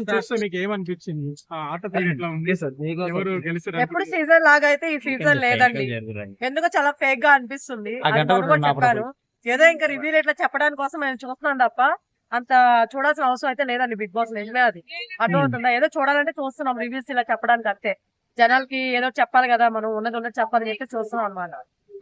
చూస్తే మీకు ఏమనిపించింది? ఆ ఆట తీరు ఎట్లా ఉంది? ఎవరు గెలిచారు ఎప్పుడు సీజన్ లాగా అయితే ఈ సీజన్ లేదండి. ఎందుకో చాలా ఫేక్ గా అనిపిస్తుంది. అది మొన్న కూడా చెప్పాను. ఏదో ఇంకా రివ్యూలు ఇట్లా చెప్పడానికి కోసం నేను చూస్తున్నాను తప్ప అంత చూడాల్సిన అవసరం అయితే లేదండి. బిగ్ బాస్ నిజమే అది. అర్థమవుతుందా? ఏదో చూడాలంటే చూస్తున్నాం రివ్యూస్ ఇలా చెప్పడానికి అంతే. జనాలకి ఏదో చెప్పాలి కదా, మనం ఉన్నది చెప్పాలని చెప్పి చూస్తున్నాం అన్నమాట.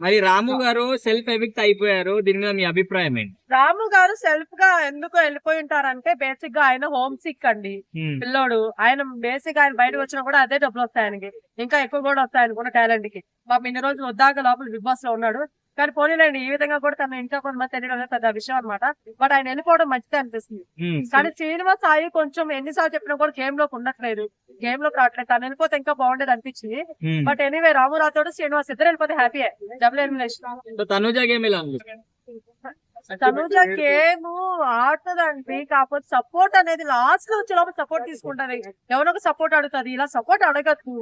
మరి రాము గారు సెల్ఫ్ ఎవిక్ట్ అయిపోయారు, దీని మీద మీ అభిప్రాయం ఏంటి? రాము గారు సెల్ఫ్ గా ఎందుకు వెళ్ళిపోయి ఉంటారంటే బేసిక్ గా ఆయన హోమ్ సిక్ అండి. పిల్లోడు ఆయన బేసిక్ ఆయన బయటకు వచ్చినా కూడా అదే డబ్బులు వస్తాయి ఆయనకి, ఇంకా ఎక్కువ కూడా వస్తాయి అనుకున్న టాలెంట్ కి. పాపం ఇన్ని రోజులు వద్దాక లోపల బిగ్ బాస్ లో ఉన్నాడు. కానీ పోనీలేండి, ఈ విధంగా కూడా తన ఇంకా కొంతమంది తెలియడం పెద్ద విషయం అనమాట. బట్ ఆయన వెళ్ళిపోవడం మంచిదే అనిపిస్తుంది. కానీ శ్రీనివాస్ సాయి కొంచెం ఎన్నిసార్లు చెప్పినా కూడా గేమ్ లోకి ఉండట్లేదు, గేమ్ లోకి రావట్లేదు. తను వెళ్ళిపోతే ఇంకా బాగుండేది అనిపించింది. బట్ ఎనీవే రాము రాథోడ్ శ్రీనివాస్ ఇద్దరు వెళ్ళిపోతే హ్యాపీయే. Double elimination. తనుజ గేమ్ ఎలా ఉంది? తనుజ గేమ్ ఆడుతుందండి, కాకపోతే సపోర్ట్ అనేది లాస్ట్ లో వచ్చేలోపు సపోర్ట్ తీసుకుంటది. ఎవరో ఒక సపోర్ట్ అడుగుతుంది, ఇలా సపోర్ట్ అడగద్దు.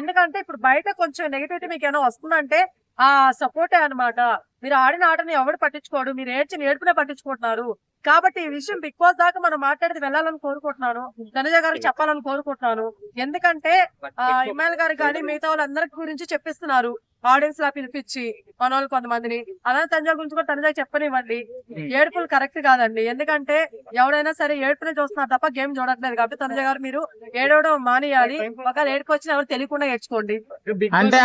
ఎందుకంటే ఇప్పుడు బయట కొంచెం నెగిటివిటీ మీకు ఏమైనా వస్తుందంటే ఆ సపోర్టే అనమాట. మీరు ఆడిన ఆటని ఎవరు పట్టించుకోడు, మీరు ఏడ్పునే పట్టించుకుంటున్నారు. కాబట్టి ఈ విషయం బిగ్ బాస్ దాకా మనం మాట్లాడితే వెళ్ళాలని కోరుకుంటున్నాను, తనుజ గారికి చెప్పాలని కోరుకుంటున్నాను. ఎందుకంటే ఇమాన్ గారు కానీ మిగతా వాళ్ళందరి గురించి చెప్పిస్తున్నారు ఆడియన్స్ లా పిలిపించి మన వాళ్ళు కొంతమందిని. అలానే తనుజ గురించి కూడా తనుజ చెప్పనివ్వండి. ఏడుపులు కరెక్ట్ కాదండి, ఎందుకంటే ఎవరైనా సరే ఏడుపునే చూస్తున్నారు తప్ప గేమ్ చూడట్లేదు. కాబట్టి తనుజ గారు మీరు ఏడవడం మానేయాలి. ఒకవేళ ఏడుపు వచ్చిన ఎవరు తెలియకుండా ఏడ్చుకోండి. అంటే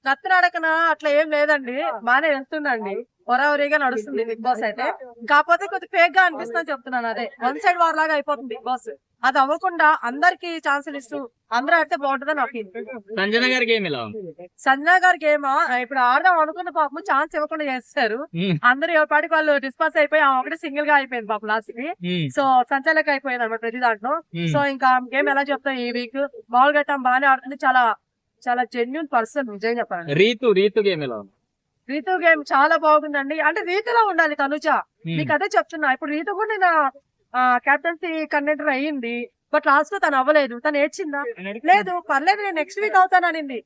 నత్తనడకన అట్లా ఏం లేదండి, బానే వెళ్తుందండి, ఒరవరిగా నడుస్తుంది బిగ్ బాస్ అయితే. కాకపోతే కొద్దిగా ఫేక్ గా అనిపిస్తుందని చెప్తున్నాను. అదే వన్ సైడ్ వార్ లాగా అయిపోతుంది బిగ్ బాస్. అది అవ్వకుండా అందరికి ఛాన్సులు ఇస్తూ అందరూ ఆడితే బాగుంటుందని నాకు సంజన గారి గేమ్ ఎలా ఉంది? సంజన గారికి ఏమో ఇప్పుడు ఆడదాం అనుకున్న పాపం ఛాన్స్ ఇవ్వకుండా చేస్తారు. అందరూ ఎవరి పాటికి వాళ్ళు డిస్పాస్ అయిపోయి ఒకటి సింగిల్ గా అయిపోయింది పాపం లాస్ట్ కి. సో సంచలక అయిపోయింది అనమాట ప్రతి దాంట్లో. సో ఇంకా గేమ్ ఎలా చెప్తాం, ఈ వీక్ బాల్ గట్టం బాగానే ఆడుతుంది. చాలా చాలా జెన్యున్ పర్సన్ నిజంగా చెప్పాలి. రీతు గేమ్ ఎలా ఉంది? రీతు గేమ్ చాలా బాగుందండి. అంటే రీతులో ఉండాలి తనుజ. మీకు అదే చెప్తున్నా. ఇప్పుడు రీతు కూడా నేను కెప్టెన్సీ కంటెండర్ అయ్యింది. బట్ లాస్ట్ లో తను అవ్వలేదు. తను ఏడ్చిందా? లేదు, పర్లేదు నేను నెక్స్ట్ వీక్ అవుతాననింది.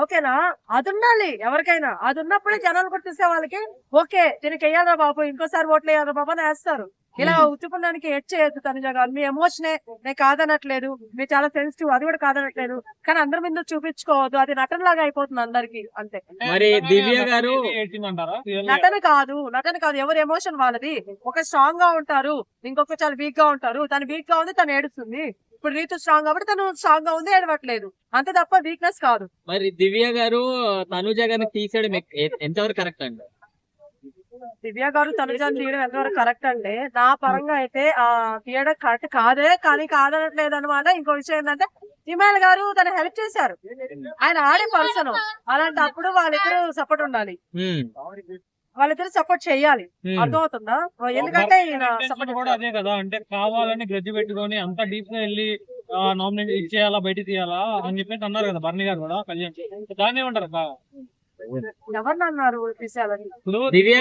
ఓకేనా? అది ఉండాలి ఎవరికైనా. అది ఉన్నప్పుడే జనాలు కూడా చూసే వాళ్ళకి ఓకే దీనికి వెయ్యాలా బాబు, ఇంకోసారి ఓట్లు వేయాలా బాబు అని వేస్తారు. ఇలా ఉచ్చుకున్నానికి ఏడ్ చేయొద్దు తనుజ గారు. మీ ఎమోషనే నేను కాదనట్లేదు, మీరు చాలా సెన్సిటివ్, అది కూడా కాదనట్లేదు. కానీ అందరి మీద చూపించుకోవద్దు, అది నటన లాగా అయిపోతుంది అందరికి అంతే. మరి దివ్య గారు నటన కాదు, ఎవరి ఎమోషన్ వాళ్ళది. ఒక స్ట్రాంగ్ గా ఉంటారు, ఇంకొక చాలా వీక్ గా ఉంటారు. తను వీక్ గా ఉంది, తను ఏడుస్తుంది. ఇప్పుడు రీతు స్ట్రాంగ్ కాబట్టి తను స్ట్రాంగ్ గా ఉంది, ఏడవట్లేదు అంతే తప్ప వీక్నెస్ కాదు. మరి దివ్య గారు తనుజ గారిని తీసేయడం ఎంతవరకు కరెక్ట్ అండి? దివ్య గారు తనుజాన్ని తీయడం ఎంతవరకు కరెక్ట్ అంటే నా పరంగా అయితే తీయడం కరెక్ట్ కాదే. కానీ కాదనట్లేదు అనమాట. ఇంకో విషయం ఏంటంటే ఇమాన్ గారు తన హెల్ప్ చేశారు, ఆయన ఆడే పర్సన్. అలాంటప్పుడు వాళ్ళిద్దరు సపోర్ట్ ఉండాలి, వాళ్ళిద్దరు సపోర్ట్ చెయ్యాలి. అర్థమవుతుందా? ఎందుకంటే సపోర్ట్ కూడా అదే కదా, అంటే కావాలని గ్రజ్జు పెట్టుకొని అంత డీప్ గా వెళ్ళి నామినేట్ ఇచ్చేయాలా, బయట తీయాలా అని చెప్పేసి అన్నారు కదా బర్ని గారు కూడా. కళ్యాణ్ దాన్ని ఏమంటారు? ఎవరినన్నారు దివ్య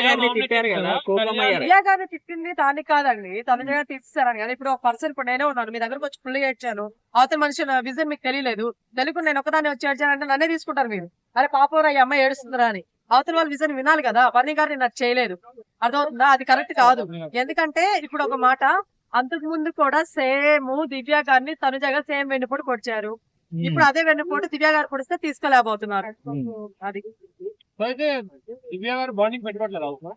గారిని తిప్పింది దాన్ని కాదండి, తనుజ గారు తీస్తారని కదా. ఇప్పుడు ఒక పర్సన్, ఇప్పుడు నేనే ఉన్నాను మీ దగ్గరకు వచ్చి ఫుల్ ఏడ్చాను, అవతల మనిషి విజన్ మీకు తెలియలేదు, తెలుగు నేను ఒకదాన్ని వచ్చి ఏడ్చానంటే నన్నే తీసుకుంటారు మీరు. అరే పాపం ఈ అమ్మాయి ఏడుస్తుందిరా అని. అవతల వాళ్ళ విజన్ వినాలి కదా. బర్నీ గారిని నాకు చేయలేదు, అర్థమవుతుందా? అది కరెక్ట్ కాదు. ఎందుకంటే ఇప్పుడు ఒక మాట, అంతకు ముందు కూడా సేమ్ దివ్య గారిని తనుజ గారు సేమ్ వెన్నుపోటు పొడిచారు. ఇప్పుడు అదే వెన్నుపోటు దివ్య గారు పొడిస్తే తీసుకోలేకపోతున్నారు. అది దివ్య గారు బాండింగ్ పెట్టుకోవట్లేదు.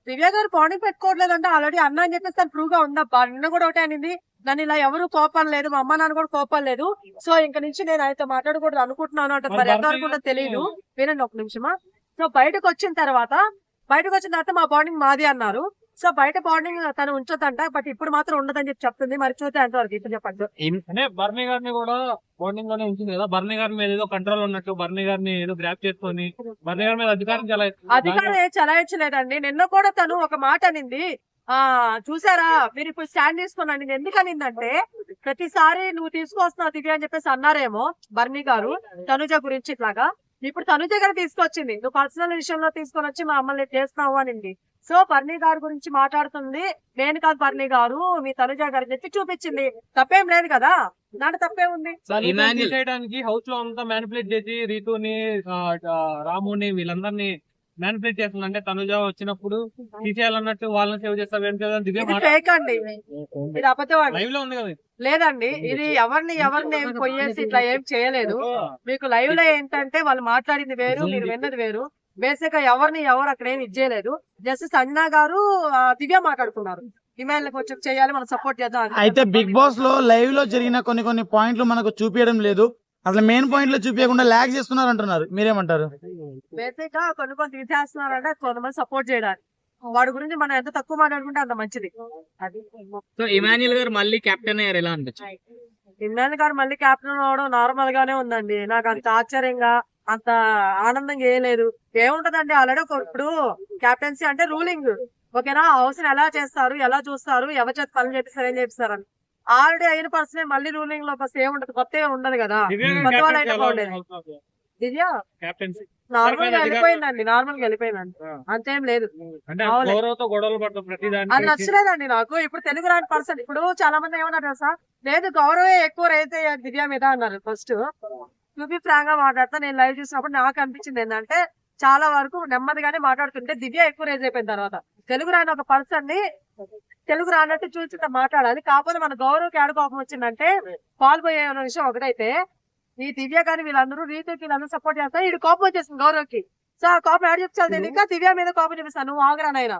దివ్య గారు బాండింగ్ పెట్టుకోవట్లేదు అంటే ఆల్రెడీ అన్న అని చెప్పేసి తను ప్రూవ్ గా ఉందబ్బా. నిన్న కూడా ఒకటే అనింది, నన్ను ఇలా ఎవరు కోపాలు లేదు, మా అమ్మ నాన్న కూడా కోపాలు లేదు, సో ఇంక నుంచి నేను ఆయనతో మాట్లాడకూడదు అనుకుంటున్నాను అంటే. మరి ఎంతవరకు కూడా తెలియదు, వినండి ఒక నిమిషమా. సో బయటకు వచ్చిన తర్వాత మా బాండింగ్ మాది అన్నారు. సో బయట బాండింగ్ తను ఉంచొద్దంట, బట్ ఇప్పుడు మాత్రం ఉండదని చెప్పి చెప్తుంది. మరి చూస్తే ఎంతవరకు ఇప్పుడు చెప్పండి. అంటే బర్నీ గారిని కూడా బాండింగ్ లోనే ఉంచింది కదా. బర్నీ గారి మీద ఏదో కంట్రోల్ ఉన్నట్టు, బర్నీ గారిని ఏదో గ్రాప్ చేసుకొని బర్నీ గారి మీద అధికారం చలాయించలేదండి. నిన్న కూడా తను ఒక మాట అనింది, చూసారా మీరు ఇప్పుడు స్టాండ్ తీసుకున్నాను. ఎందుకు అనిందంటే ప్రతిసారి నువ్వు తీసుకొస్తున్నావు దివ్య అని చెప్పేసి అన్నారేమో బర్నీ గారు తనుజ గురించి ఇట్లాగా. ఇప్పుడు తనుజ గారు తీసుకొచ్చింది, నువ్వు పర్సనల్ విషయంలో తీసుకొని వచ్చి మా అమ్మల్ని చేస్తున్నావు అనింది. సో బర్నీ గారి గురించి మాట్లాడుతుంది, నేను కాదు బర్నీ గారు మీ తనుజ గారి చెప్పి చూపించింది. తప్పేం లేదు కదా, దాంట్లో తప్పే ఉంది. చేయడానికి హౌస్ లో అంతా మ్యానిపులేట్ చేసి రీతుని రాముని వీళ్ళందరినీ మ్యానిపులేట్ చేస్తుంది. అంటే తనుజ వచ్చినప్పుడు తీసేయాలన్నట్టు వాళ్ళని సేవ్ చేస్తారు దివ్య ఇది ఫేక్ అండి, ఇది అబద్ధం అండి. లైవ్ లో ఉంది కదా ఇది. లేదండి, ఇది ఎవరిని ఏం పొయ్యేసి ఇట్లా ఏం చేయలేదు. మీకు లైవ్ లో ఏంటంటే వాళ్ళు మాట్లాడింది వేరు, మీరు విన్నది వేరు. బేసిక్ గా ఎవరు అక్కడ ఏమి ఇచ్చేయలేదు. జస్ట్ సంజన గారు దివ్య మాట్లాడుకున్నారు, ఇమెయిల్ కొంచెం చేయాలి, మనం సపోర్ట్ చేద్దాం అని. అయితే బిగ్ బాస్ లో లైవ్ లో జరిగిన కొన్ని పాయింట్లు మనకు చూపించడం లేదు, అసలు మెయిన్ పాయింట్లు చూపించకుండా లాగ్ చేస్తున్నారు అంటున్నారు, మీరేమంటారు? బేసిక్ గా కొన్ని తీసేస్తున్నారంటే కొంతమంది సపోర్ట్ చేయడానికి. వాడి గురించి మనం ఎంత తక్కువ మాట్లాడుకుంటే అంత మంచిది. అది సో ఇమాన్యుల్ గారు మళ్ళీ కెప్టెన్ అయ్యారు, ఎలా అనిపించింది? ఇమ్రాన్ గారు మళ్ళీ కెప్టెన్ అవడం నార్మల్ గానే ఉందండి. నాకు అంత ఆశ్చర్యంగా అంత ఆనందంగా ఏం లేదు. ఏముంటదండి, ఆల్రెడీ ఇప్పుడు కెప్టెన్సీ అంటే రూలింగ్, ఓకేనా? హౌస్ ఎలా చేస్తారు, ఎలా చూస్తారు, ఎవరి చేత పనులు చేపిస్తారు, ఏం చేపిస్తారు అని ఆల్రెడీ అయిన పర్సన్ మళ్ళీ రూలింగ్ లో ఫస్ట్ ఏముంటది, కొత్త ఏమి ఉండదు కదా. దివ్య కొత్త వాళ్ళు అయితే captaincy ఎలా బాగుండేది. ఉంది house లో? దివ్య Captaincy. నార్మల్ గా వెళ్ళిపోయిందండి, అంతేం లేదు. అంటే అవునులే. గౌరవతో గొడవలు పడతాం ప్రతి అది దానికి. నచ్చలేదండి నాకు. ఇప్పుడు తెలుగు రాని పర్సన్, ఇప్పుడు చాలా మంది ఏమన్నారు తెలుసా, లేదు గౌరవే ఎక్కువ రైతే దివ్య మీద అన్నారు. ఫస్ట్ చూపి ఫ్రాంక్ గా మాట్లాడతా, నేను లైవ్ చూసినప్పుడు నాకు అనిపించింది ఏంటంటే చాలా వరకు నెమ్మదిగానే మాట్లాడుతుంటే దివ్య ఎక్కువ రేజ్ అయిపోయిన తర్వాత తెలుగు రాని ఒక పర్సన్ ని తెలుగు రానట్టు చూసి మాట్లాడాలి. కాకపోతే మన గౌరవకి ఏడ కోపం వచ్చిందంటే పాల్పోయే విషయం ఒకటైతే, ఈ దివ్య కానీ వీళ్ళందరూ రీతికి వీళ్ళందరూ సపోర్ట్ చేస్తారు, ఈ కోపం వచ్చేసింది గౌరవకి. సో ఆ కోపం యాడ్ చెప్తాను తెలియక దివ్య మీద కోపం చూపిస్తాను, నువ్వు ఆగరానైనా